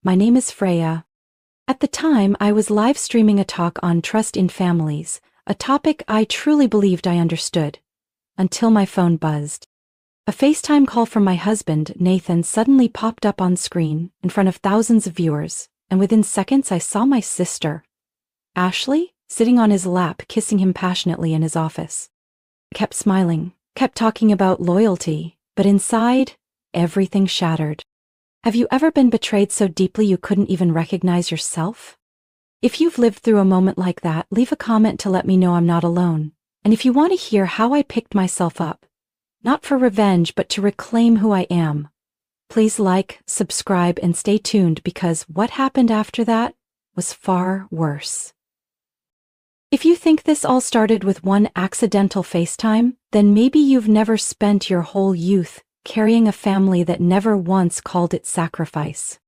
My name is Freya. At the time, I was live streaming a talk on trust in families, a topic I truly believed I understood. Until my phone buzzed. A FaceTime call from my husband, Nathan, suddenly popped up on screen in front of thousands of viewers, and within seconds I saw my sister, Ashley, sitting on his lap, kissing him passionately in his office. I kept smiling, kept talking about loyalty, but inside, everything shattered. Have you ever been betrayed so deeply you couldn't even recognize yourself? If you've lived through a moment like that, leave a comment to let me know I'm not alone. And if you want to hear how I picked myself up, not for revenge, but to reclaim who I am, please like, subscribe, and stay tuned because what happened after that was far worse. If you think this all started with one accidental FaceTime, then maybe you've never spent your whole youth carrying a family that never once called it sacrifice.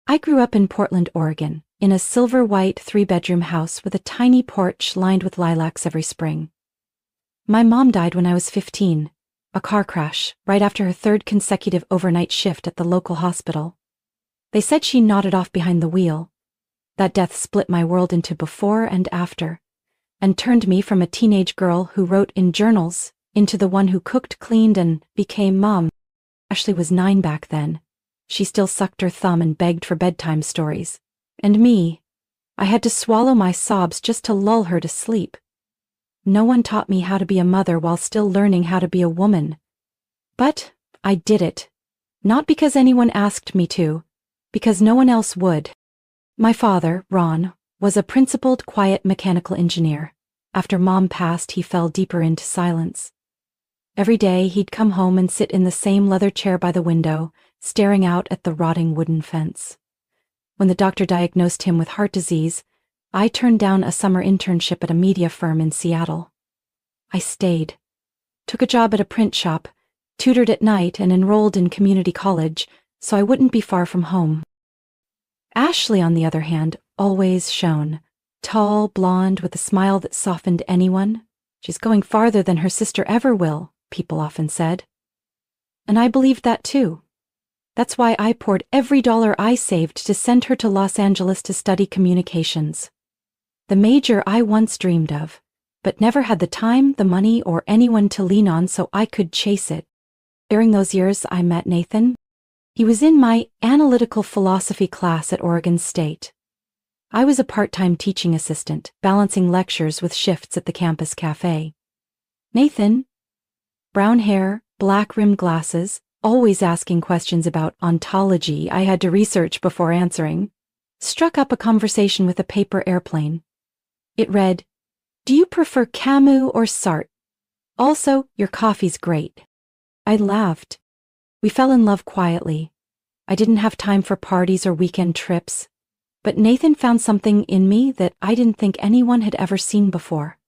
I grew up in Portland, Oregon, in a silver-white 3-bedroom house with a tiny porch lined with lilacs every spring. My mom died when I was 15, a car crash, right after her 3rd consecutive overnight shift at the local hospital. They said she nodded off behind the wheel. That death split my world into before and after, and turned me from a teenage girl who wrote in journals into the one who cooked, cleaned, and became mom. Ashley was 9 back then. She still sucked her thumb and begged for bedtime stories. And me, I had to swallow my sobs just to lull her to sleep. No one taught me how to be a mother while still learning how to be a woman. But I did it. Not because anyone asked me to, because no one else would. My father, Ron, was a principled, quiet mechanical engineer. After Mom passed, he fell deeper into silence. Every day, he'd come home and sit in the same leather chair by the window, staring out at the rotting wooden fence. When the doctor diagnosed him with heart disease, I turned down a summer internship at a media firm in Seattle. I stayed, took a job at a print shop, tutored at night, and enrolled in community college so I wouldn't be far from home. Ashley, on the other hand, always shone. Tall, blonde, with a smile that softened anyone. She's going farther than her sister ever will, people often said. And I believed that too. That's why I poured every dollar I saved to send her to Los Angeles to study communications. The major I once dreamed of, but never had the time, the money, or anyone to lean on so I could chase it. During those years, I met Nathan. He was in my analytical philosophy class at Oregon State. I was a part-time teaching assistant, balancing lectures with shifts at the campus cafe. Nathan, brown hair, black-rimmed glasses, always asking questions about ontology I had to research before answering, struck up a conversation with a paper airplane. It read, "Do you prefer Camus or Sartre? Also, your coffee's great." I laughed. We fell in love quietly. I didn't have time for parties or weekend trips, but Nathan found something in me that I didn't think anyone had ever seen before.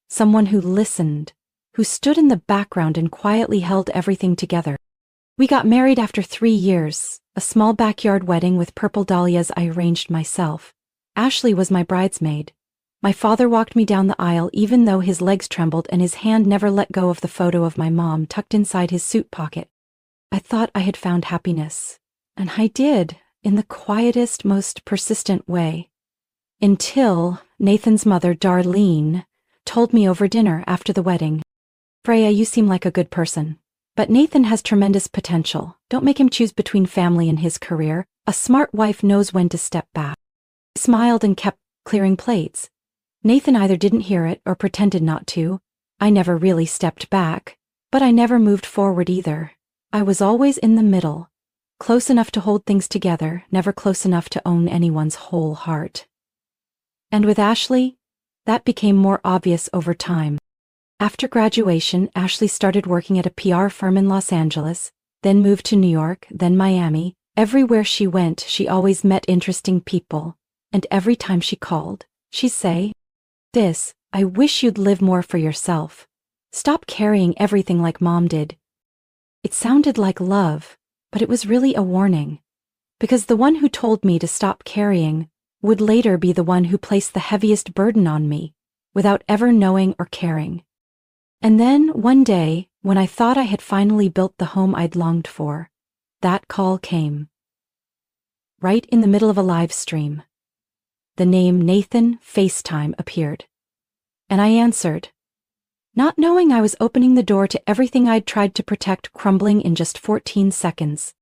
Someone who listened, who stood in the background and quietly held everything together. We got married after 3 years, a small backyard wedding with purple dahlias I arranged myself. Ashley was my bridesmaid. My father walked me down the aisle even though his legs trembled and his hand never let go of the photo of my mom tucked inside his suit pocket. I thought I had found happiness, and I did, in the quietest, most persistent way. Until Nathan's mother, Darlene, told me over dinner after the wedding, "Freya, you seem like a good person. But Nathan has tremendous potential. Don't make him choose between family and his career. A smart wife knows when to step back." I smiled and kept clearing plates. Nathan either didn't hear it or pretended not to. I never really stepped back, but I never moved forward either. I was always in the middle, close enough to hold things together, never close enough to own anyone's whole heart. And with Ashley, that became more obvious over time. After graduation, Ashley started working at a PR firm in Los Angeles, then moved to New York, then Miami. Everywhere she went, she always met interesting people, and every time she called, she'd say, "This, I wish you'd live more for yourself. Stop carrying everything like Mom did." It sounded like love, but it was really a warning, because the one who told me to stop carrying would later be the one who placed the heaviest burden on me, without ever knowing or caring. And then, one day, when I thought I had finally built the home I'd longed for, that call came. right in the middle of a live stream. The name Nathan FaceTime appeared. And I answered, not knowing I was opening the door to everything I'd tried to protect crumbling in just 14 seconds.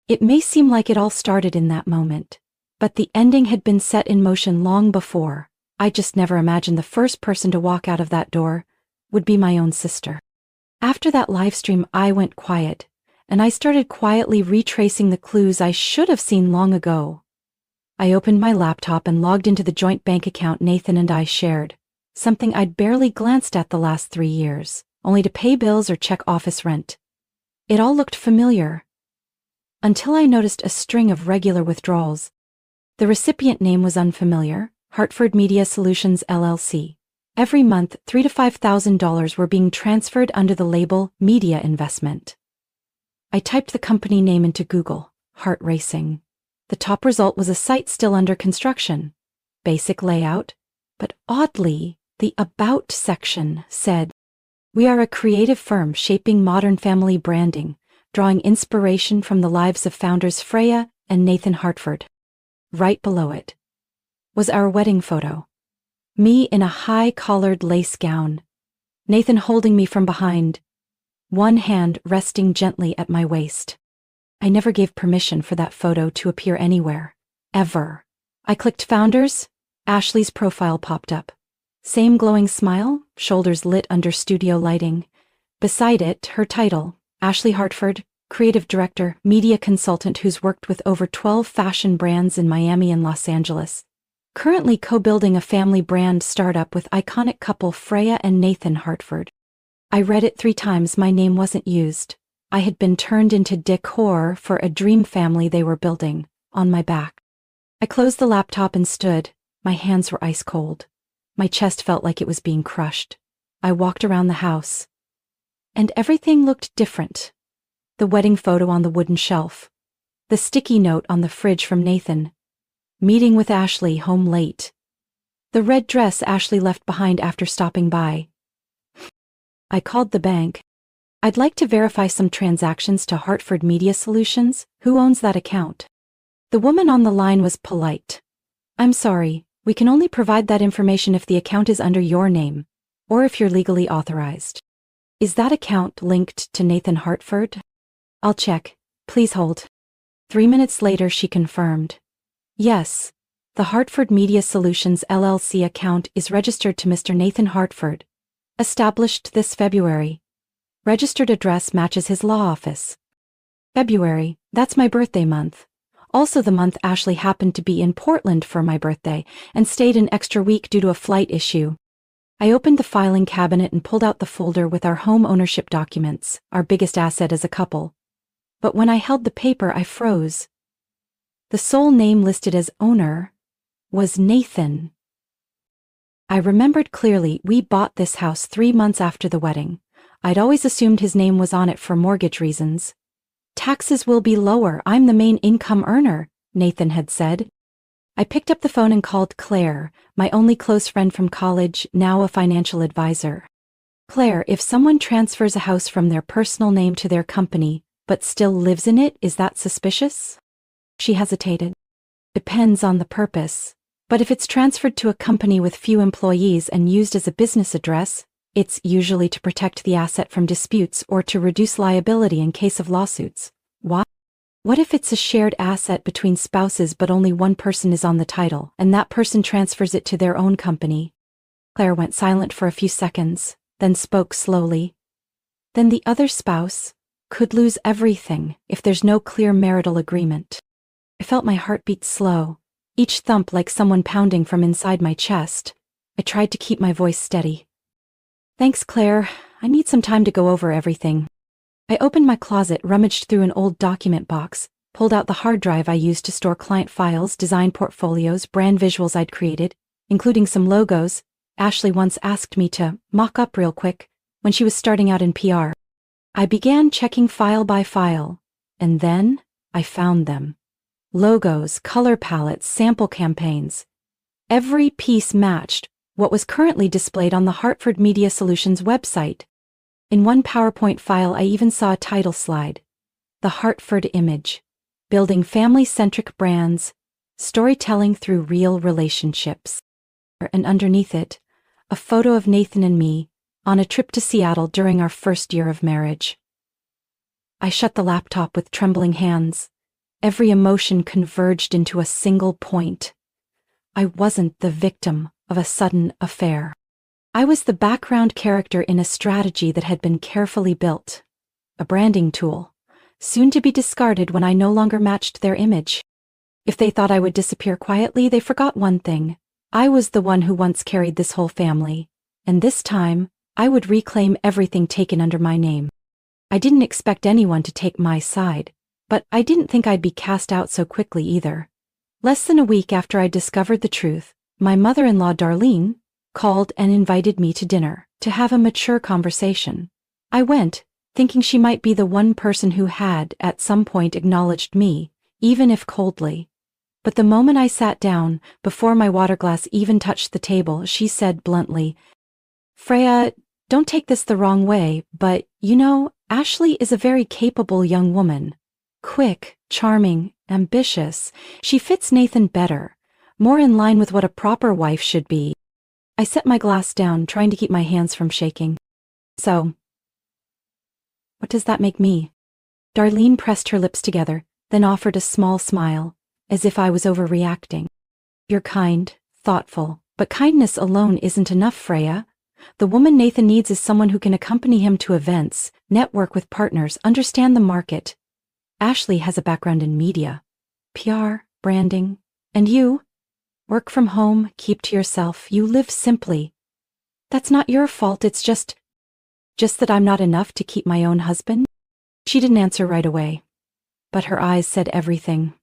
It may seem like it all started in that moment, but the ending had been set in motion long before. I just never imagined the first person to walk out of that door would be my own sister. After that live stream, I went quiet, and I started quietly retracing the clues I should have seen long ago. I opened my laptop and logged into the joint bank account Nathan and I shared, something I'd barely glanced at the last 3 years, only to pay bills or check office rent. It all looked familiar, until I noticed a string of regular withdrawals. The recipient name was unfamiliar, Hartford Media Solutions LLC. Every month, $3,000 to $5,000 were being transferred under the label Media Investment. I typed the company name into Google, heart racing. The top result was a site still under construction. Basic layout, but oddly, the About section said, "We are a creative firm shaping modern family branding, drawing inspiration from the lives of founders Freya and Nathan Hartford." Right below it was our wedding photo. Me in a high-collared lace gown. Nathan holding me from behind, one hand resting gently at my waist. I never gave permission for that photo to appear anywhere, ever. I clicked Founders. Ashley's profile popped up. Same glowing smile, shoulders lit under studio lighting. Beside it, her title, Ashley Hartford, creative director, media consultant who's worked with over 12 fashion brands in Miami and Los Angeles. Currently co-building a family brand startup with iconic couple Freya and Nathan Hartford. I read it 3 times. My name wasn't used. I had been turned into decor for a dream family they were building, on my back. I closed the laptop and stood. My hands were ice cold. My chest felt like it was being crushed. I walked around the house. And everything looked different. The wedding photo on the wooden shelf. The sticky note on the fridge from Nathan. Meeting with Ashley home late. The red dress Ashley left behind after stopping by. I called the bank. I'd like to verify some transactions to Hartford Media Solutions. Who owns that account? The woman on the line was polite. I'm sorry, we can only provide that information if the account is under your name, or if you're legally authorized. Is that account linked to Nathan Hartford? I'll check. Please hold. 3 minutes later, she confirmed. Yes, the Hartford Media Solutions LLC account is registered to Mr. Nathan Hartford. Established this February. Registered address matches his law office. February, that's my birthday month. Also the month Ashley happened to be in Portland for my birthday and stayed an extra week due to a flight issue. I opened the filing cabinet and pulled out the folder with our home ownership documents, our biggest asset as a couple. But when I held the paper, I froze. The sole name listed as owner was Nathan. I remembered clearly we bought this house 3 months after the wedding. I'd always assumed his name was on it for mortgage reasons. Taxes will be lower, I'm the main income earner, Nathan had said. I picked up the phone and called Claire, my only close friend from college, now a financial advisor. Claire, if someone transfers a house from their personal name to their company, but still lives in it, is that suspicious? She hesitated. Depends on the purpose. But if it's transferred to a company with few employees and used as a business address, it's usually to protect the asset from disputes or to reduce liability in case of lawsuits. Why? What if it's a shared asset between spouses but only one person is on the title, and that person transfers it to their own company? Claire went silent for a few seconds, then spoke slowly. Then the other spouse could lose everything if there's no clear marital agreement. I felt my heart beat slow, each thump like someone pounding from inside my chest. I tried to keep my voice steady. Thanks, Claire. I need some time to go over everything. I opened my closet, rummaged through an old document box, pulled out the hard drive I used to store client files, design portfolios, brand visuals I'd created, including some logos Ashley once asked me to mock up real quick when she was starting out in PR. I began checking file by file, and then I found them. Logos, color palettes, sample campaigns. Every piece matched what was currently displayed on the Hartford Media Solutions website. In one PowerPoint file, I even saw a title slide. The Hartford image. building family-centric brands, storytelling through real relationships. And underneath it, a photo of Nathan and me on a trip to Seattle during our first year of marriage. I shut the laptop with trembling hands. Every emotion converged into a single point. I wasn't the victim of a sudden affair. I was the background character in a strategy that had been carefully built. A branding tool, soon to be discarded when I no longer matched their image. If they thought I would disappear quietly, they forgot one thing. I was the one who once carried this whole family, and this time, I would reclaim everything taken under my name. I didn't expect anyone to take my side, but I didn't think I'd be cast out so quickly either. Less than a week after I discovered the truth, my mother-in-law Darlene called and invited me to dinner to have a mature conversation. I went, thinking she might be the one person who had, at some point, acknowledged me, even if coldly. But the moment I sat down, before my water glass even touched the table, she said bluntly, "Freya, don't take this the wrong way, but, Ashley is a very capable young woman. Quick, charming, ambitious. She fits Nathan better, more in line with what a proper wife should be." I set my glass down, trying to keep my hands from shaking. "So, what does that make me?" Darlene pressed her lips together, then offered a small smile, as if I was overreacting. "You're kind, thoughtful, but kindness alone isn't enough, Freya. The woman Nathan needs is someone who can accompany him to events, network with partners, understand the market. Ashley has a background in media, PR, branding, and you? Work from home, keep to yourself, you live simply. That's not your fault, it's just that I'm not enough to keep my own husband?" She didn't answer right away, but her eyes said everything.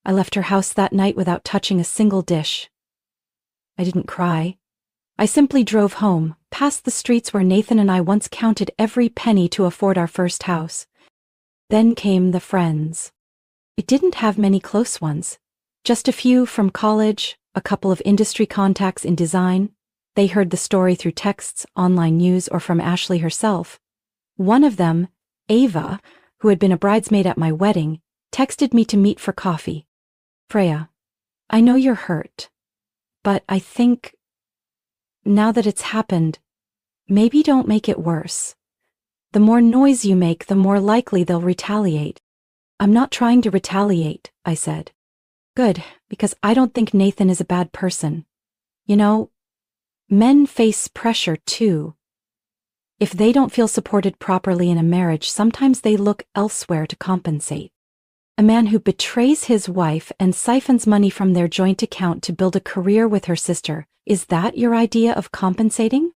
I left her house that night without touching a single dish. I didn't cry. I simply drove home, past the streets where Nathan and I once counted every penny to afford our first house. Then came the friends. It didn't have many close ones. Just a few from college, a couple of industry contacts in design. They heard the story through texts, online news, or from Ashley herself. One of them, Ava, who had been a bridesmaid at my wedding, texted me to meet for coffee. "Freya, I know you're hurt, but I think, now that it's happened, maybe don't make it worse. The more noise you make, the more likely they'll retaliate." "I'm not trying to retaliate," I said. "Good, because I don't think Nathan is a bad person. Men face pressure too. If they don't feel supported properly in a marriage, sometimes they look elsewhere to compensate. A man who betrays his wife and siphons money from their joint account to build a career with her sister, is that your idea of compensating?"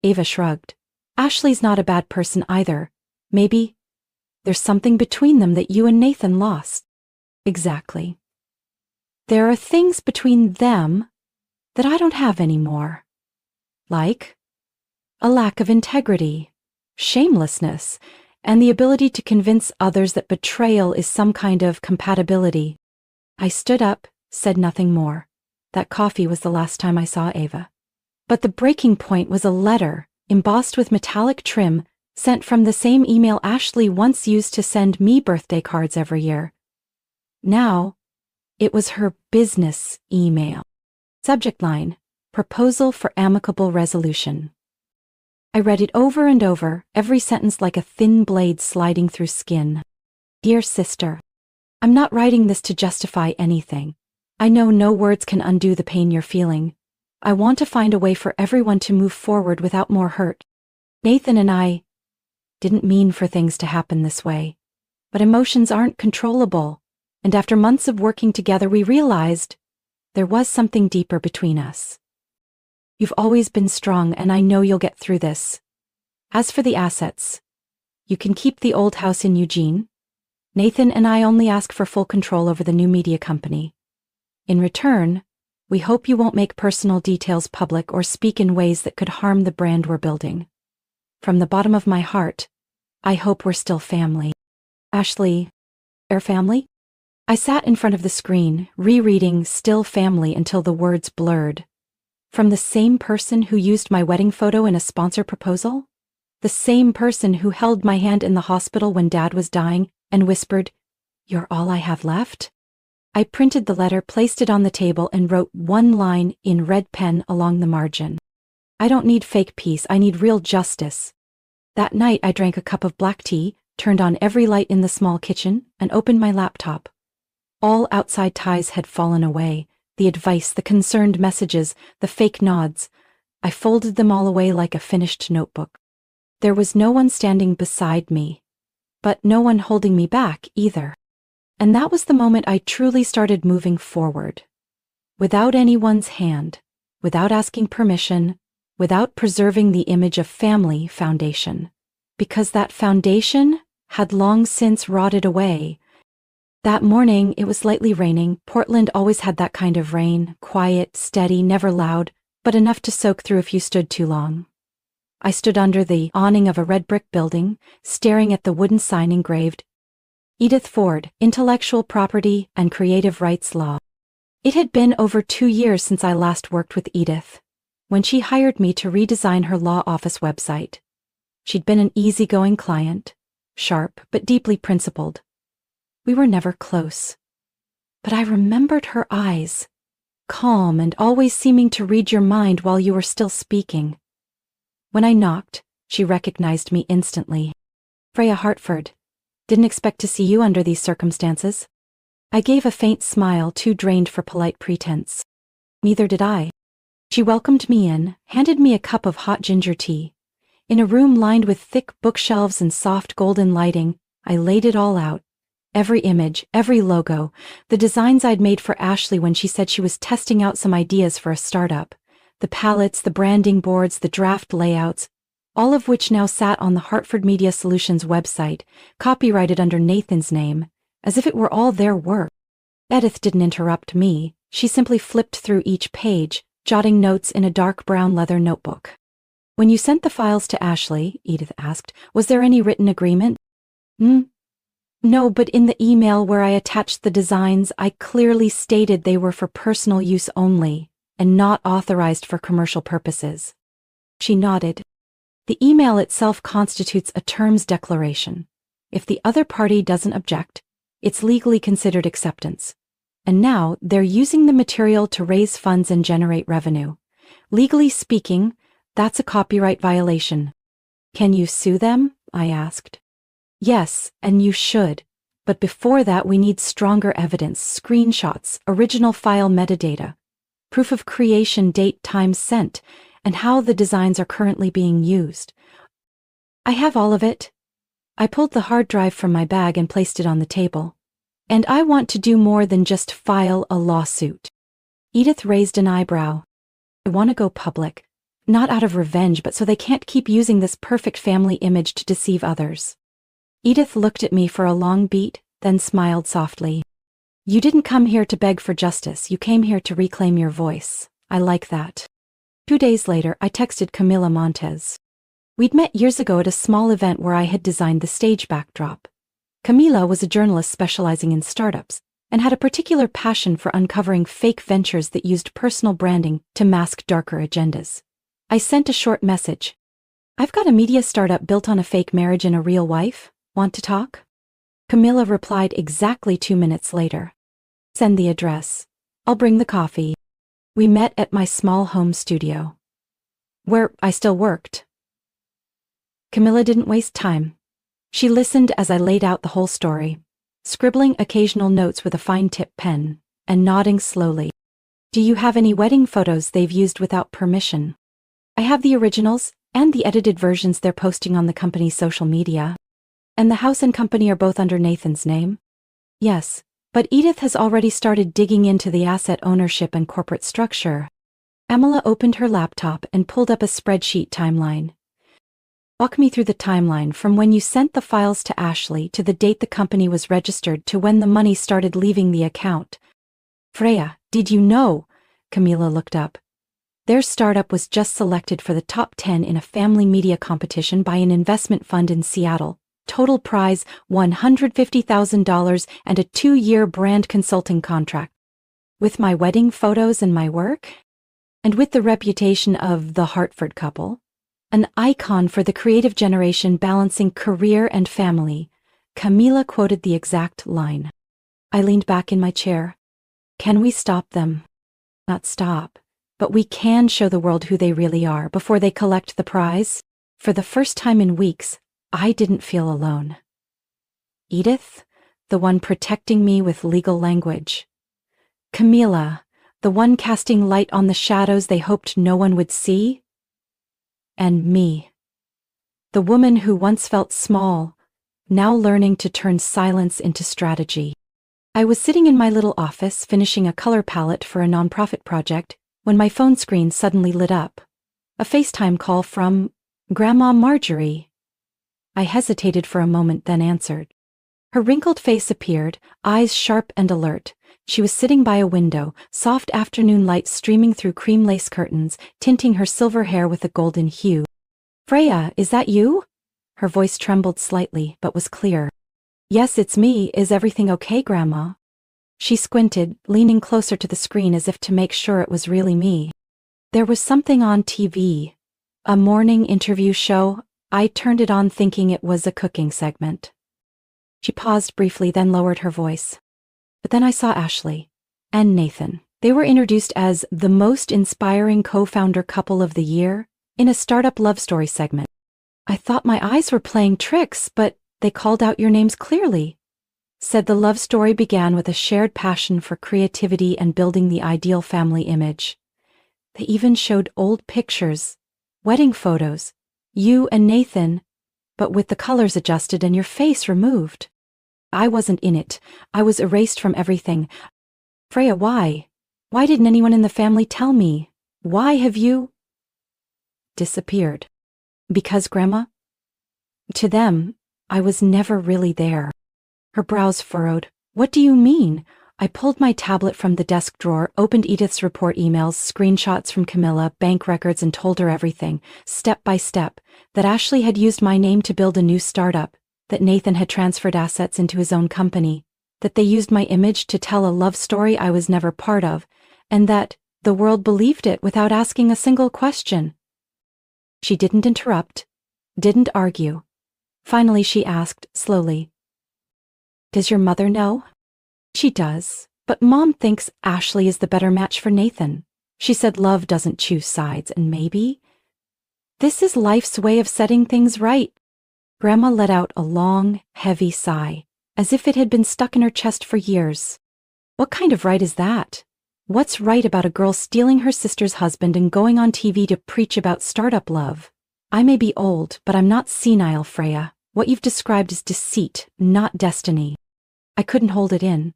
Ava shrugged. "Ashley's not a bad person either. Maybe there's something between them that you and Nathan lost." "Exactly. There are things between them that I don't have anymore. Like a lack of integrity, shamelessness, and the ability to convince others that betrayal is some kind of compatibility." I stood up, said nothing more. That coffee was the last time I saw Ava. But the breaking point was a letter, embossed with metallic trim, sent from the same email Ashley once used to send me birthday cards every year. Now, it was her business email. Subject line, "Proposal for amicable resolution." I read it over and over, every sentence like a thin blade sliding through skin. "Dear sister, I'm not writing this to justify anything. I know no words can undo the pain you're feeling. I want to find a way for everyone to move forward without more hurt. Nathan and I didn't mean for things to happen this way, but emotions aren't controllable, and after months of working together we realized there was something deeper between us. You've always been strong, and I know you'll get through this. As for the assets, you can keep the old house in Eugene. Nathan and I only ask for full control over the new media company. In return, we hope you won't make personal details public or speak in ways that could harm the brand we're building. From the bottom of my heart, I hope we're still family." Ashley, our family? I sat in front of the screen, rereading "Still Family" until the words blurred. From the same person who used my wedding photo in a sponsor proposal? The same person who held my hand in the hospital when Dad was dying and whispered, "You're all I have left?" I printed the letter, placed it on the table, and wrote one line in red pen along the margin. "I don't need fake peace, I need real justice." That night I drank a cup of black tea, turned on every light in the small kitchen, and opened my laptop. All outside ties had fallen away, the advice, the concerned messages, the fake nods. I folded them all away like a finished notebook. There was no one standing beside me, but no one holding me back either. And that was the moment I truly started moving forward. Without anyone's hand, without asking permission, without preserving the image of family foundation. Because that foundation had long since rotted away. That morning, it was lightly raining. Portland always had that kind of rain, quiet, steady, never loud, but enough to soak through if you stood too long. I stood under the awning of a red brick building, staring at the wooden sign engraved, Edith Ford, Intellectual Property and Creative Rights Law. It had been over 2 years since I last worked with Edith, when she hired me to redesign her law office website. She'd been an easygoing client, sharp but deeply principled. We were never close. But I remembered her eyes, calm and always seeming to read your mind while you were still speaking. When I knocked, she recognized me instantly. "Freya Hartford. Didn't expect to see you under these circumstances." I gave a faint smile, too drained for polite pretense. "Neither did I." She welcomed me in, handed me a cup of hot ginger tea. In a room lined with thick bookshelves and soft golden lighting, I laid it all out. Every image, every logo, the designs I'd made for Ashley when she said she was testing out some ideas for a startup. The palettes, the branding boards, the draft layouts, all of which now sat on the Hartford Media Solutions website, copyrighted under Nathan's name, as if it were all their work. Edith didn't interrupt me. She simply flipped through each page, jotting notes in a dark brown leather notebook. "When you sent the files to Ashley," Edith asked, "was there any written agreement?" "No, but in the email where I attached the designs, I clearly stated they were for personal use only, and not authorized for commercial purposes." She nodded. "The email itself constitutes a terms declaration. If the other party doesn't object, it's legally considered acceptance. And now they're using the material to raise funds and generate revenue. Legally speaking, that's a copyright violation." "Can you sue them?" I asked. "Yes, and you should. But before that, we need stronger evidence, screenshots, original file metadata, proof of creation date, time sent, and how the designs are currently being used." "I have all of it." I pulled the hard drive from my bag and placed it on the table. "And I want to do more than just file a lawsuit." Edith raised an eyebrow. "I want to go public, not out of revenge, but so they can't keep using this perfect family image to deceive others." Edith looked at me for a long beat, then smiled softly. "You didn't come here to beg for justice, you came here to reclaim your voice. I like that." 2 days later, I texted Camila Montez. We'd met years ago at a small event where I had designed the stage backdrop. Camila was a journalist specializing in startups, and had a particular passion for uncovering fake ventures that used personal branding to mask darker agendas. I sent a short message. "I've got a media startup built on a fake marriage and a real wife. Want to talk?" Camila replied exactly 2 minutes later. "Send the address. I'll bring the coffee." We met at my small home studio, where I still worked. Camila didn't waste time. She listened as I laid out the whole story, scribbling occasional notes with a fine-tip pen, and nodding slowly. "Do you have any wedding photos they've used without permission?" "I have the originals, and the edited versions they're posting on the company's social media." "And the house and company are both under Nathan's name?" "Yes, but Edith has already started digging into the asset ownership and corporate structure." Amala opened her laptop and pulled up a spreadsheet timeline. "Walk me through the timeline from when you sent the files to Ashley to the date the company was registered to when the money started leaving the account." "Freya, did you know?" Camila looked up. "Their startup was just selected for the top 10 in a family media competition by an investment fund in Seattle. Total prize $150,000 and a 2-year brand consulting contract. With my wedding photos and my work? And with the reputation of the Hartford couple? An icon for the creative generation balancing career and family." Camila quoted the exact line. I leaned back in my chair. Can we stop them? Not stop, but we can show the world who they really are before they collect the prize. For the first time in weeks, I didn't feel alone. Edith, the one protecting me with legal language. Camila, the one casting light on the shadows they hoped no one would see. And me, the woman who once felt small, now learning to turn silence into strategy. I was sitting in my little office finishing a color palette for a nonprofit project when my phone screen suddenly lit up. A FaceTime call from Grandma Marjorie. I hesitated for a moment, then answered. Her wrinkled face appeared, eyes sharp and alert. She was sitting by a window, soft afternoon light streaming through cream lace curtains, tinting her silver hair with a golden hue. Freya, is that you? Her voice trembled slightly, but was clear. Yes, it's me. Is everything okay, Grandma? She squinted, leaning closer to the screen as if to make sure it was really me. There was something on TV. A morning interview show. I turned it on thinking it was a cooking segment. She paused briefly, then lowered her voice. But then I saw Ashley and Nathan. They were introduced as the most inspiring co-founder couple of the year in a startup love story segment. I thought my eyes were playing tricks, but they called out your names clearly. Said the love story began with a shared passion for creativity and building the ideal family image. They even showed old pictures, wedding photos, you and Nathan, but with the colors adjusted and your face removed. I wasn't in it. I was erased from everything. Freya, why? Why didn't anyone in the family tell me? Why have you disappeared? Because, Grandma? To them, I was never really there. Her brows furrowed. What do you mean? I pulled my tablet from the desk drawer, opened Edith's report emails, screenshots from Camilla, bank records, and told her everything, step by step, that Ashley had used my name to build a new startup, that Nathan had transferred assets into his own company, that they used my image to tell a love story I was never part of, and that the world believed it without asking a single question. She didn't interrupt, didn't argue. Finally, she asked, slowly, Does your mother know? She does, but Mom thinks Ashley is the better match for Nathan. She said love doesn't choose sides, and maybe this is life's way of setting things right. Grandma let out a long, heavy sigh, as if it had been stuck in her chest for years. What kind of right is that? What's right about a girl stealing her sister's husband and going on TV to preach about startup love? I may be old, but I'm not senile, Freya. What you've described is deceit, not destiny. I couldn't hold it in.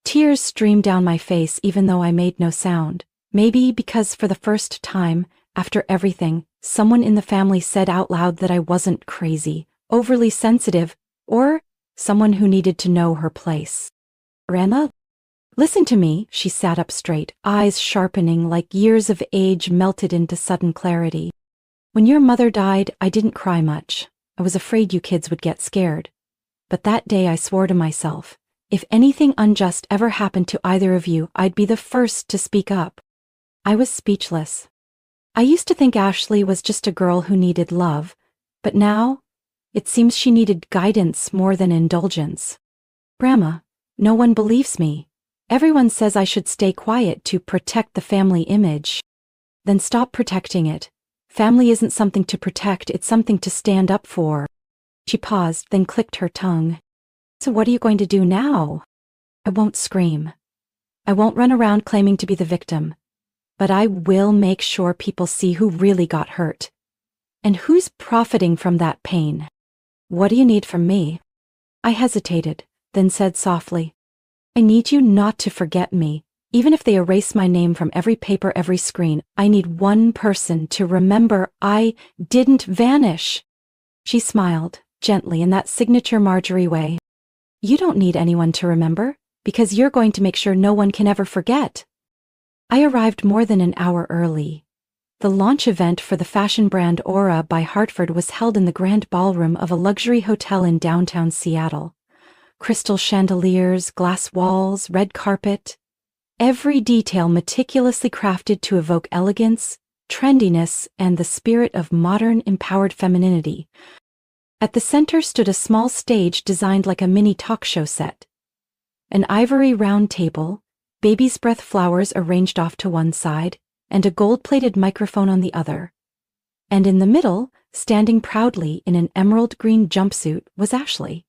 Tears streamed down my face even though I made no sound. Maybe because for the first time, after everything, someone in the family said out loud that I wasn't crazy, overly sensitive, or someone who needed to know her place. Grandma? Listen to me. She sat up straight, eyes sharpening like years of age melted into sudden clarity. When your mother died, I didn't cry much. I was afraid you kids would get scared. But that day I swore to myself, if anything unjust ever happened to either of you, I'd be the first to speak up. I was speechless. I used to think Ashley was just a girl who needed love, but now, it seems she needed guidance more than indulgence. Grandma, no one believes me. Everyone says I should stay quiet to protect the family image. Then stop protecting it. Family isn't something to protect, it's something to stand up for. She paused, then clicked her tongue. So what are you going to do now? I won't scream. I won't run around claiming to be the victim. But I will make sure people see who really got hurt. And who's profiting from that pain. What do you need from me? I hesitated, then said softly, I need you not to forget me. Even if they erase my name from every paper, every screen, I need one person to remember I didn't vanish. She smiled, gently in that signature Marjorie way. You don't need anyone to remember, because you're going to make sure no one can ever forget. I arrived more than an hour early. The launch event for the fashion brand Aura by Hartford was held in the grand ballroom of a luxury hotel in downtown Seattle. Crystal chandeliers, glass walls, red carpet. Every detail meticulously crafted to evoke elegance, trendiness, and the spirit of modern, empowered femininity. At the center stood a small stage designed like a mini talk show set. an ivory round table, baby's breath flowers arranged off to one side, and a gold-plated microphone on the other. And in the middle, standing proudly in an emerald green jumpsuit, was Ashley.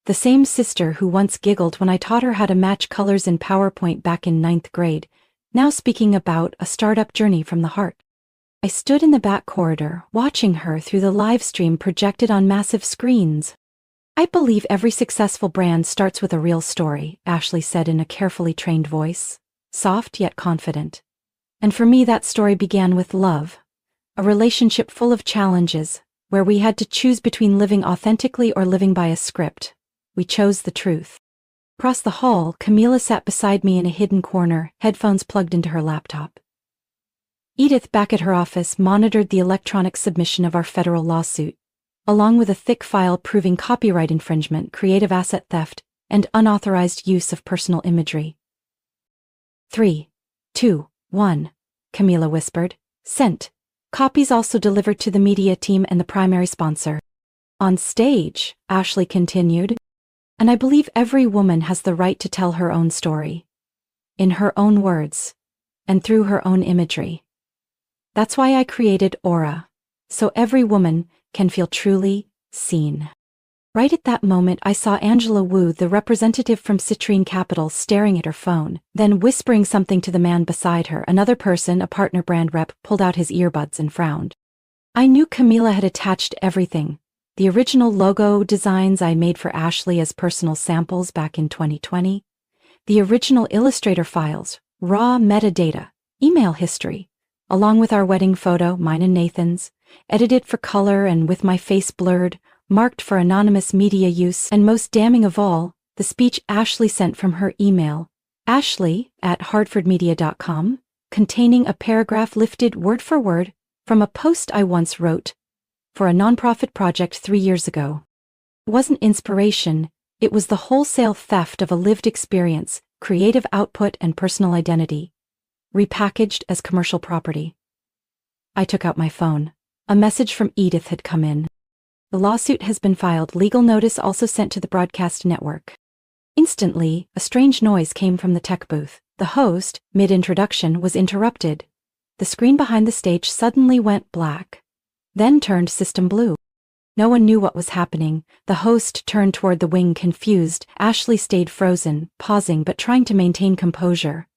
The same sister who once giggled when I taught her how to match colors in PowerPoint back in 9th grade, now speaking about a startup journey from the heart. I stood in the back corridor, watching her through the live stream projected on massive screens. I believe every successful brand starts with a real story, Ashley said in a carefully trained voice, soft yet confident. And for me that story began with love, a relationship full of challenges, where we had to choose between living authentically or living by a script. We chose the truth. Across the hall, Camila sat beside me in a hidden corner, headphones plugged into her laptop. Edith, back at her office, monitored the electronic submission of our federal lawsuit, along with a thick file proving copyright infringement, creative asset theft, and unauthorized use of personal imagery. 3, 2, 1, Camila whispered. Sent. Copies also delivered to the media team and the primary sponsor. On stage, Ashley continued, and I believe every woman has the right to tell her own story. In her own words, and through her own imagery. That's why I created Aura, so every woman can feel truly seen. Right at that moment I saw Angela Wu, the representative from Citrine Capital, staring at her phone, then whispering something to the man beside her. Another person, a partner brand rep, pulled out his earbuds and frowned. I knew Camila had attached everything. The original logo designs I made for Ashley as personal samples back in 2020, the original Illustrator files, raw metadata, email history, along with our wedding photo, mine and Nathan's, edited for color and with my face blurred, marked for anonymous media use, and most damning of all, the speech Ashley sent from her email, ashley@hartfordmedia.com, containing a paragraph lifted word for word from a post I once wrote for a nonprofit project 3 years ago. It wasn't inspiration, it was the wholesale theft of a lived experience, creative output, and personal identity, repackaged as commercial property. I took out my phone. A message from Edith had come in. The lawsuit has been filed. Legal notice also sent to the broadcast network. Instantly, a strange noise came from the tech booth. The host, mid-introduction, was interrupted. The screen behind the stage suddenly went black, then turned system blue. No one knew what was happening. The host turned toward the wing, confused. Ashley stayed frozen, pausing but trying to maintain composure.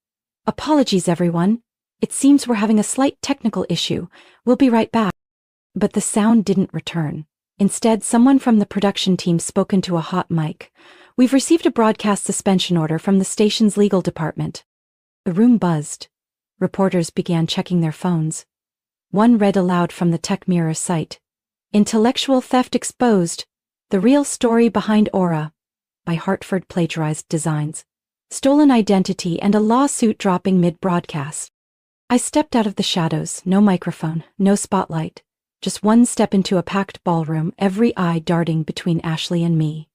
Apologies, everyone. It seems we're having a slight technical issue. We'll be right back. But the sound didn't return. Instead, someone from the production team spoke into a hot mic. We've received a broadcast suspension order from the station's legal department. The room buzzed. Reporters began checking their phones. One read aloud from the Tech Mirror site. Intellectual theft exposed. The real story behind Aura. By Hartford plagiarized designs. Stolen identity and a lawsuit dropping mid-broadcast. I stepped out of the shadows, no microphone, no spotlight. Just one step into a packed ballroom, every eye darting between Ashley and me.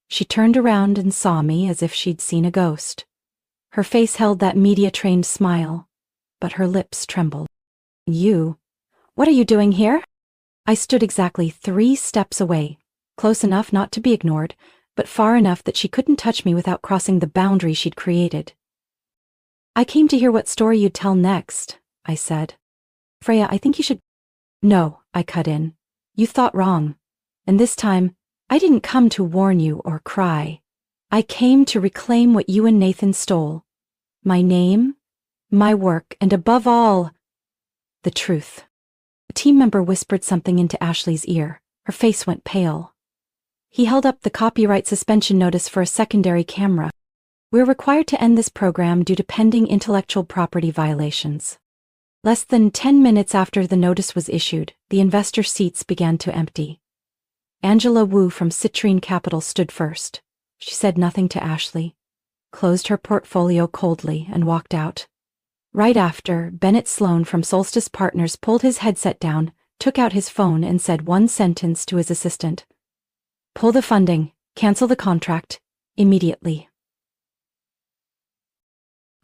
She turned around and saw me as if she'd seen a ghost. Her face held that media-trained smile, but her lips trembled. You? What are you doing here? I stood exactly 3 steps away, close enough not to be ignored, but far enough that she couldn't touch me without crossing the boundary she'd created. I came to hear what story you'd tell next, I said. Freya, I think you should... No, I cut in. You thought wrong. And this time, I didn't come to warn you or cry. I came to reclaim what you and Nathan stole. My name, my work, and above all, the truth. A team member whispered something into Ashley's ear. Her face went pale. He held up the copyright suspension notice for a secondary camera. We're required to end this program due to pending intellectual property violations. Less than 10 minutes after the notice was issued, the investor seats began to empty. Angela Wu from Citrine Capital stood first. She said nothing to Ashley, closed her portfolio coldly, and walked out. Right after, Bennett Sloan from Solstice Partners pulled his headset down, took out his phone, and said one sentence to his assistant. Pull the funding, cancel the contract, immediately.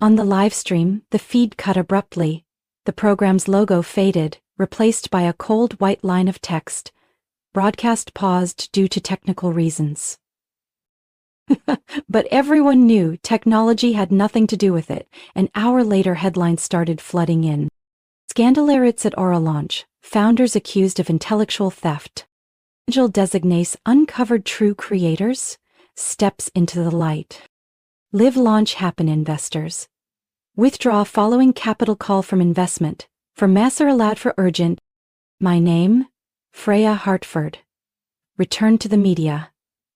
On the live stream, the feed cut abruptly. The program's logo faded, replaced by a cold white line of text. Broadcast paused due to technical reasons. But everyone knew technology had nothing to do with it. An hour later, headlines started flooding in. Scandalaris at Aura launch, founders accused of intellectual theft. Angel designates uncovered true creators, steps into the light. Live launch happen investors. Withdraw following capital call from investment. For Masser allowed for urgent. My name? Freya Hartford. Return to the media.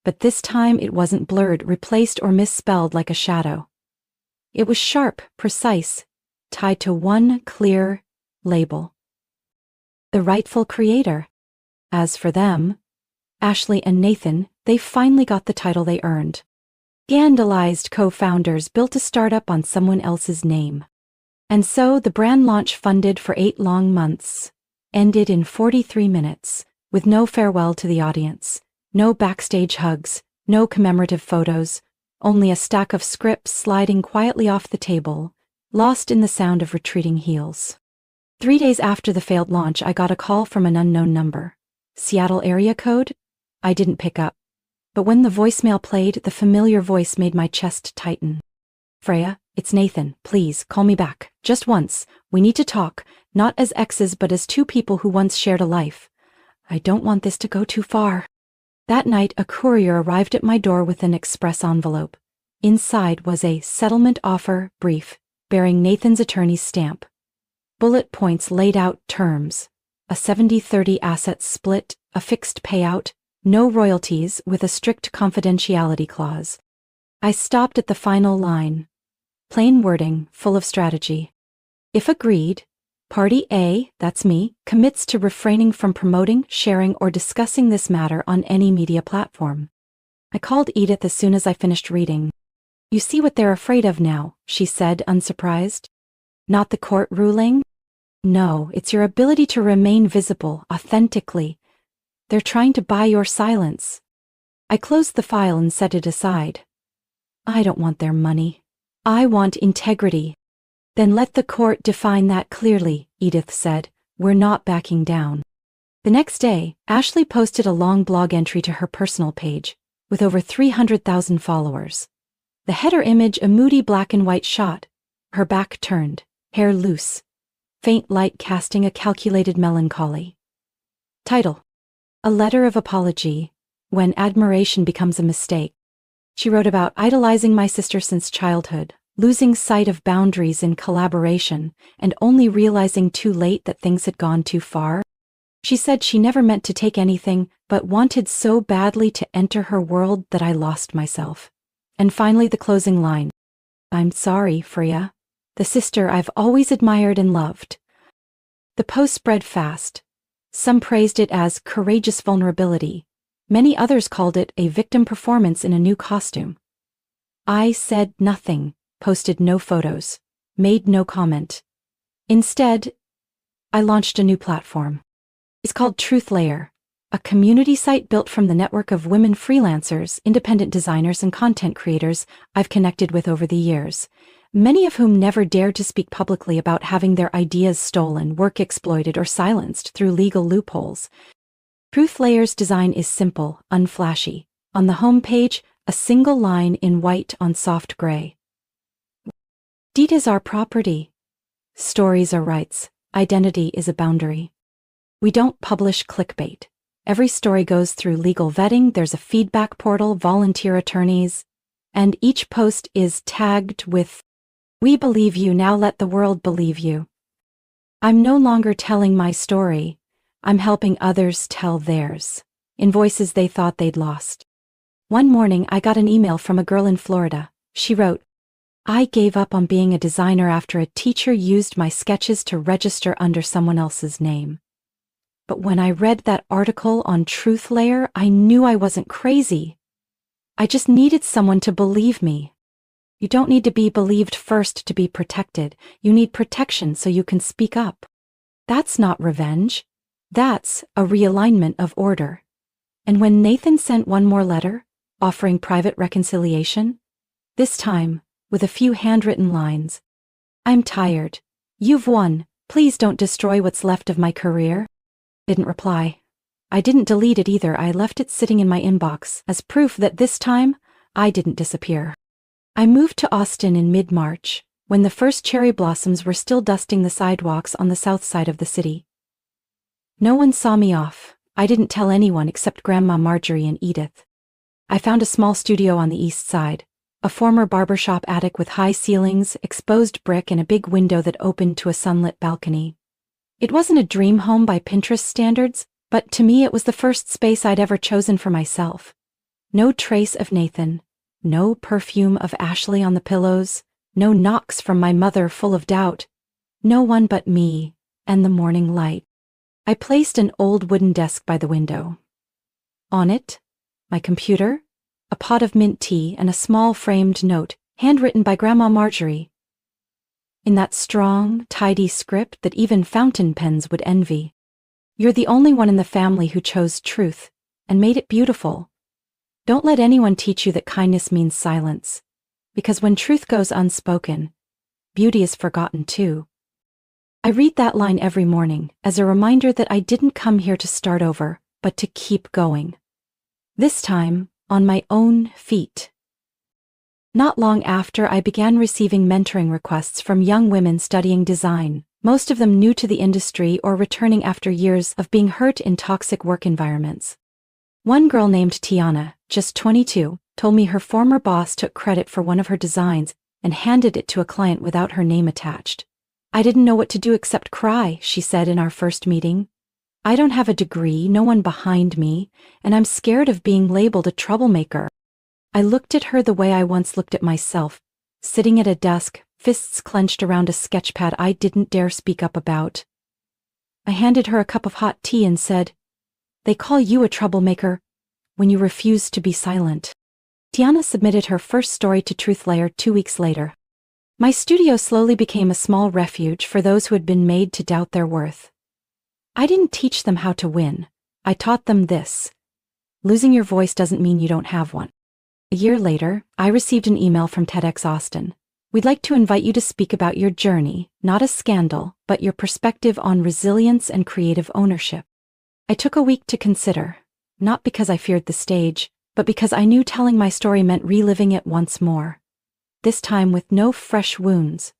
But this time it wasn't blurred, replaced, or misspelled like a shadow. It was sharp, precise, tied to one clear label. The rightful creator. As for them, Ashley and Nathan, they finally got the title they earned. Scandalized co-founders built a startup on someone else's name. And so the brand launch, funded for 8 long months, ended in 43 minutes, with no farewell to the audience. No backstage hugs, no commemorative photos, only a stack of scripts sliding quietly off the table, lost in the sound of retreating heels. 3 days after the failed launch, I got a call from an unknown number. Seattle area code? I didn't pick up. But when the voicemail played, the familiar voice made my chest tighten. Freya, it's Nathan. Please, call me back. Just once. We need to talk, not as exes but as two people who once shared a life. I don't want this to go too far. That night, a courier arrived at my door with an express envelope. Inside was a settlement offer brief, bearing Nathan's attorney's stamp. Bullet points laid out terms. A 70-30 assets split, a fixed payout, no royalties, with a strict confidentiality clause. I stopped at the final line. Plain wording, full of strategy. If agreed, Party A, that's me, commits to refraining from promoting, sharing, or discussing this matter on any media platform. I called Edith as soon as I finished reading. You see what they're afraid of now, she said, unsurprised. Not the court ruling? No, it's your ability to remain visible, authentically. They're trying to buy your silence. I closed the file and set it aside. I don't want their money. I want integrity. Then let the court define that clearly, Edith said. We're not backing down. The next day, Ashley posted a long blog entry to her personal page, with over 300,000 followers. The header image, a moody black and white shot, her back turned, hair loose, faint light casting a calculated melancholy. Title: A Letter of Apology, When Admiration Becomes a Mistake. She wrote about idolizing my sister since childhood, losing sight of boundaries in collaboration, and only realizing too late that things had gone too far. She said she never meant to take anything, but wanted so badly to enter her world that I lost myself. And finally the closing line. I'm sorry, Freya, the sister I've always admired and loved. The post spread fast. Some praised it as courageous vulnerability. Many others called it a victim performance in a new costume. I said nothing. Posted no photos, made no comment. Instead, I launched a new platform. It's called Truth Layer, a community site built from the network of women freelancers, independent designers, and content creators I've connected with over the years, many of whom never dared to speak publicly about having their ideas stolen, work exploited, or silenced through legal loopholes. Truth Layer's design is simple, unflashy. On the home page, a single line in white on soft gray. Deed is our property. Stories are rights. Identity is a boundary. We don't publish clickbait. Every story goes through legal vetting, there's a feedback portal, volunteer attorneys, and each post is tagged with, "We believe you, now let the world believe you." I'm no longer telling my story, I'm helping others tell theirs, in voices they thought they'd lost. One morning I got an email from a girl in Florida. She wrote, I gave up on being a designer after a teacher used my sketches to register under someone else's name. But when I read that article on Truth Layer, I knew I wasn't crazy. I just needed someone to believe me. You don't need to be believed first to be protected. You need protection so you can speak up. That's not revenge. That's a realignment of order. And when Nathan sent one more letter, offering private reconciliation, this time, with a few handwritten lines. I'm tired. You've won. Please don't destroy what's left of my career. Didn't reply. I didn't delete it either. I left it sitting in my inbox as proof that this time I didn't disappear. I moved to Austin in mid-March, when the first cherry blossoms were still dusting the sidewalks on the south side of the city. No one saw me off. I didn't tell anyone except Grandma Marjorie and Edith. I found a small studio on the east side, a former barbershop attic with high ceilings, exposed brick, and a big window that opened to a sunlit balcony. It wasn't a dream home by Pinterest standards, but to me it was the first space I'd ever chosen for myself. No trace of Nathan, no perfume of Ashley on the pillows, no knocks from my mother full of doubt, no one but me and the morning light. I placed an old wooden desk by the window. On it, my computer, a pot of mint tea, and a small framed note, handwritten by Grandma Marjorie. In that strong, tidy script that even fountain pens would envy. You're the only one in the family who chose truth, and made it beautiful. Don't let anyone teach you that kindness means silence, because when truth goes unspoken, beauty is forgotten too. I read that line every morning as a reminder that I didn't come here to start over, but to keep going. This time, on my own feet. Not long after, I began receiving mentoring requests from young women studying design, most of them new to the industry or returning after years of being hurt in toxic work environments. One girl named Tiana, just 22, told me her former boss took credit for one of her designs and handed it to a client without her name attached. I didn't know what to do except cry, she said in our first meeting. I don't have a degree, no one behind me, and I'm scared of being labeled a troublemaker. I looked at her the way I once looked at myself, sitting at a desk, fists clenched around a sketchpad I didn't dare speak up about. I handed her a cup of hot tea and said, "They call you a troublemaker when you refuse to be silent." Tiana submitted her first story to TruthLayer 2 weeks later. My studio slowly became a small refuge for those who had been made to doubt their worth. I didn't teach them how to win. I taught them this: losing your voice doesn't mean you don't have one. A year later, I received an email from TEDx Austin. "We'd like to invite you to speak about your journey, not a scandal, but your perspective on resilience and creative ownership." I took a week to consider, not because I feared the stage, but because I knew telling my story meant reliving it once more. This time with no fresh wounds,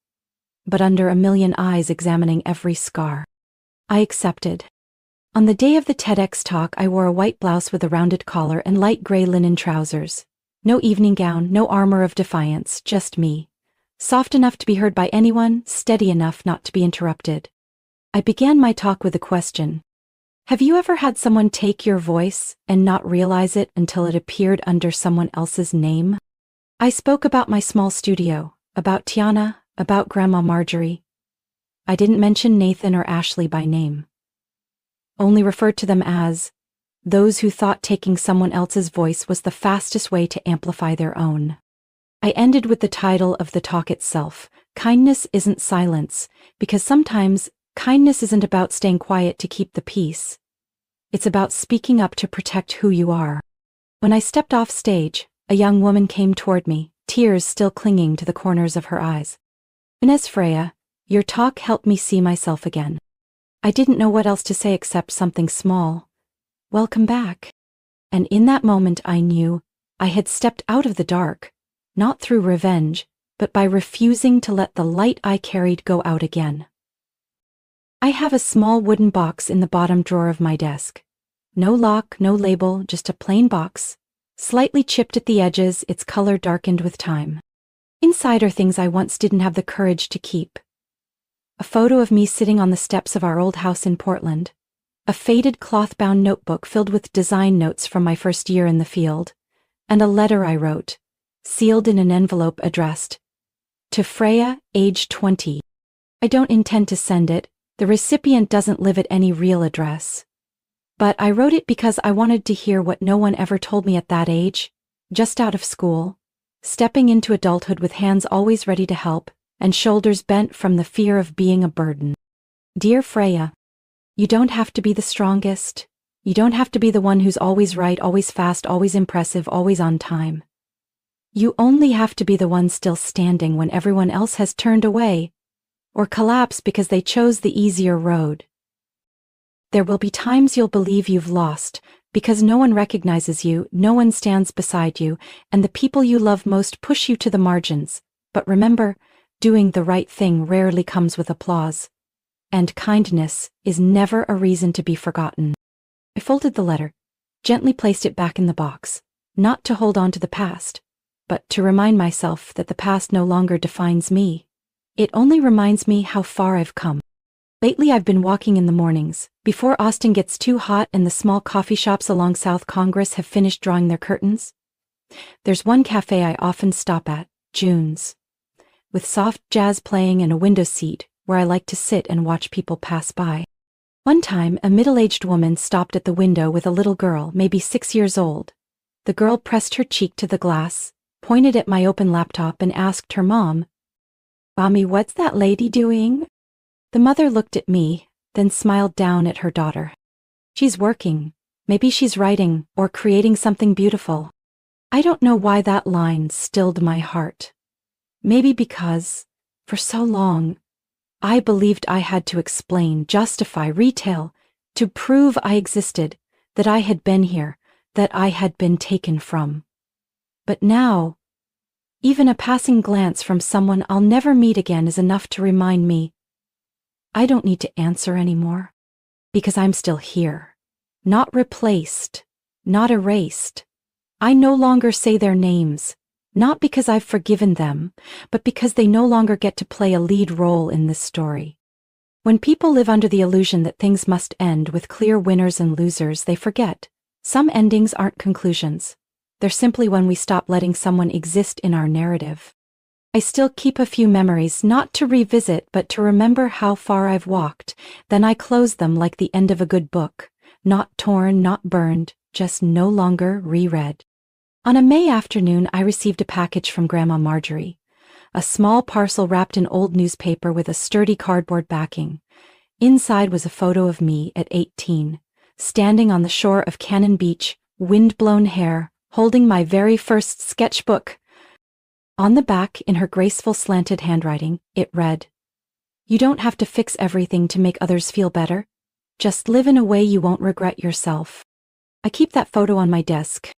but under a million eyes examining every scar. I accepted. On the day of the TEDx talk, I wore a white blouse with a rounded collar and light gray linen trousers. No evening gown, no armor of defiance, just me. Soft enough to be heard by anyone, steady enough not to be interrupted. I began my talk with a question. Have you ever had someone take your voice and not realize it until it appeared under someone else's name? I spoke about my small studio, about Tiana, about Grandma Marjorie. I didn't mention Nathan or Ashley by name. Only referred to them as those who thought taking someone else's voice was the fastest way to amplify their own. I ended with the title of the talk itself, Kindness Isn't Silence, because sometimes kindness isn't about staying quiet to keep the peace. It's about speaking up to protect who you are. When I stepped off stage, a young woman came toward me, tears still clinging to the corners of her eyes. "Inez Freya, your talk helped me see myself again." I didn't know what else to say except something small. "Welcome back." And in that moment I knew I had stepped out of the dark, not through revenge, but by refusing to let the light I carried go out again. I have a small wooden box in the bottom drawer of my desk. No lock, no label, just a plain box. Slightly chipped at the edges, its color darkened with time. Inside are things I once didn't have the courage to keep. A photo of me sitting on the steps of our old house in Portland. A faded cloth-bound notebook filled with design notes from my first year in the field. And a letter I wrote, sealed in an envelope addressed to Freya, age 20. I don't intend to send it. The recipient doesn't live at any real address. But I wrote it because I wanted to hear what no one ever told me at that age, just out of school, stepping into adulthood with hands always ready to help, and shoulders bent from the fear of being a burden. Dear Freya, you don't have to be the strongest. You don't have to be the one who's always right, always fast, always impressive, always on time. You only have to be the one still standing when everyone else has turned away, or collapsed because they chose the easier road. There will be times you'll believe you've lost, Because no one recognizes you, no one stands beside you, and the people you love most push you to the margins. But remember, doing the right thing rarely comes with applause. And kindness is never a reason to be forgotten. I folded the letter, gently placed it back in the box, not to hold on to the past, but to remind myself that the past no longer defines me. It only reminds me how far I've come. Lately I've been walking in the mornings, before Austin gets too hot and the small coffee shops along South Congress have finished drawing their curtains. There's one cafe I often stop at, June's, with soft jazz playing and a window seat where I like to sit and watch people pass by. One time, a middle-aged woman stopped at the window with a little girl, maybe 6 years old. The girl pressed her cheek to the glass, pointed at my open laptop and asked her mom, "Mommy, what's that lady doing?" The mother looked at me, then smiled down at her daughter. "She's working. Maybe she's writing or creating something beautiful." I don't know why that line stilled my heart. Maybe because, for so long, I believed I had to explain, justify, retell, to prove I existed, that I had been here, that I had been taken from. But now, even a passing glance from someone I'll never meet again is enough to remind me I don't need to answer anymore, because I'm still here, not replaced, not erased. I no longer say their names, not because I've forgiven them, but because they no longer get to play a lead role in this story. When people live under the illusion that things must end with clear winners and losers, they forget. Some endings aren't conclusions. They're simply when we stop letting someone exist in our narrative. I still keep a few memories, not to revisit, but to remember how far I've walked. Then I close them like the end of a good book. Not torn, not burned, just no longer reread. On a May afternoon, I received a package from Grandma Marjorie. A small parcel wrapped in old newspaper with a sturdy cardboard backing. Inside was a photo of me at 18, standing on the shore of Cannon Beach, wind-blown hair, holding my very first sketchbook. On the back, in her graceful slanted handwriting, it read, "You don't have to fix everything to make others feel better. Just live in a way you won't regret yourself." I keep that photo on my desk,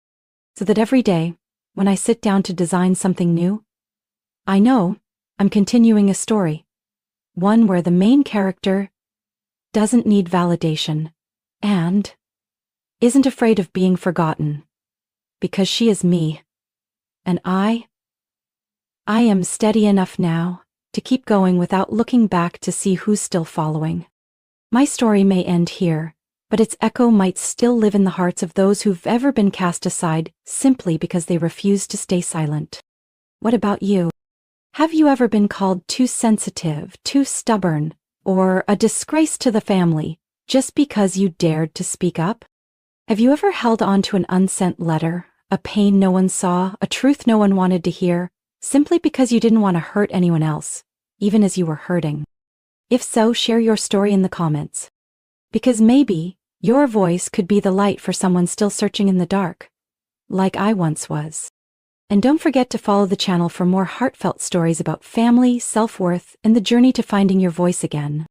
so that every day, when I sit down to design something new, I know I'm continuing a story, one where the main character doesn't need validation and isn't afraid of being forgotten, because she is me, and I am steady enough now to keep going without looking back to see who's still following. My story may end here, but its echo might still live in the hearts of those who've ever been cast aside simply because they refuse to stay silent. What about you? Have you ever been called too sensitive, too stubborn, or a disgrace to the family just because you dared to speak up? Have you ever held on to an unsent letter, a pain no one saw, a truth no one wanted to hear, simply because you didn't want to hurt anyone else, even as you were hurting? If so, share your story in the comments. Because maybe your voice could be the light for someone still searching in the dark, like I once was. And don't forget to follow the channel for more heartfelt stories about family, self-worth, and the journey to finding your voice again.